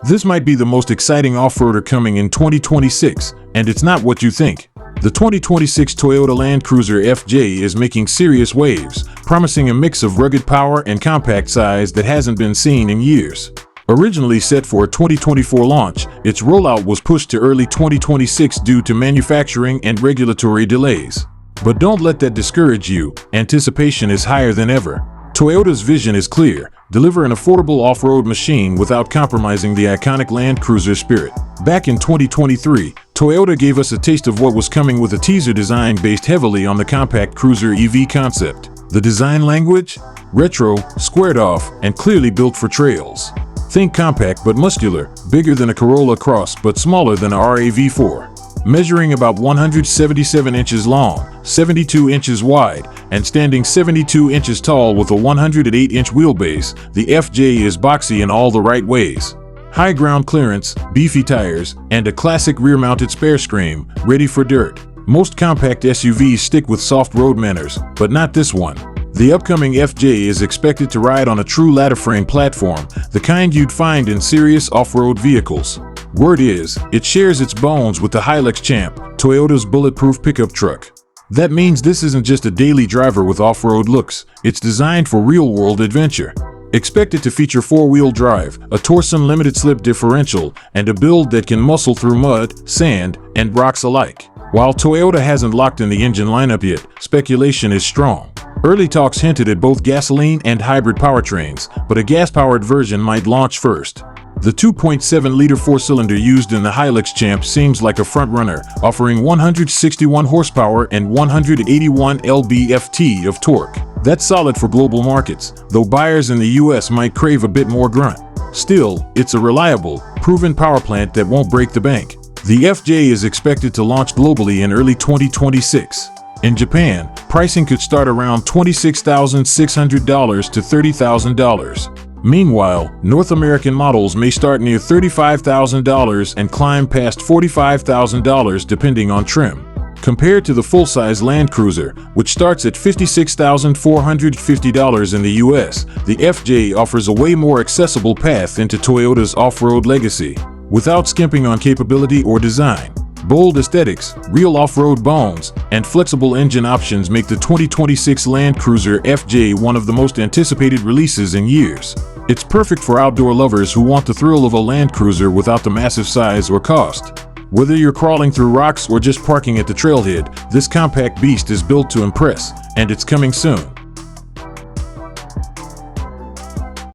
This might be the most exciting off-roader coming in 2026, and it's not what you think. The 2026 Toyota Land Cruiser FJ is making serious waves, promising a mix of rugged power and compact size that hasn't been seen in years. Originally set for a 2024 launch, its rollout was pushed to early 2026 due to manufacturing and regulatory delays. But don't let that discourage you. Anticipation is higher than ever. Toyota's vision is clear: deliver an affordable off-road machine without compromising the iconic Land Cruiser spirit. Back in 2023, Toyota gave us a taste of what was coming with a teaser design based heavily on the compact cruiser EV concept. The design language? Retro, squared off, and clearly built for trails. Think compact but muscular, bigger than a Corolla Cross but smaller than a RAV4. Measuring about 177 inches long, 72 inches wide, and standing 72 inches tall with a 108-inch wheelbase, the FJ is boxy in all the right ways. High ground clearance, beefy tires, and a classic rear-mounted spare screen, ready for dirt. Most compact SUVs stick with soft road manners, but not this one. The upcoming FJ is expected to ride on a true ladder-frame platform, the kind you'd find in serious off-road vehicles. Word is, it shares its bones with the Hilux Champ, Toyota's bulletproof pickup truck. That means this isn't just a daily driver with off-road looks, it's designed for real-world adventure. Expect it to feature four-wheel drive, a Torsen limited slip differential, and a build that can muscle through mud, sand, and rocks alike. While Toyota hasn't locked in the engine lineup yet, speculation is strong. Early talks hinted at both gasoline and hybrid powertrains, but a gas-powered version might launch first. The 2.7-liter four-cylinder used in the Hilux Champ seems like a front-runner, offering 161 horsepower and 181 lb-ft of torque. That's solid for global markets, though buyers in the US might crave a bit more grunt. Still, it's a reliable, proven power plant that won't break the bank. The FJ is expected to launch globally in early 2026. In Japan, pricing could start around $26,600 to $30,000. Meanwhile, North American models may start near $35,000 and climb past $45,000 depending on trim. Compared to the full-size Land Cruiser, which starts at $56,450 in the US, the FJ offers a way more accessible path into Toyota's off-road legacy, without skimping on capability or design. Bold aesthetics, real off-road bones, and flexible engine options make the 2026 Land Cruiser FJ one of the most anticipated releases in years. It's perfect for outdoor lovers who want the thrill of a Land Cruiser without the massive size or cost. Whether you're crawling through rocks or just parking at the trailhead, this compact beast is built to impress, and it's coming soon.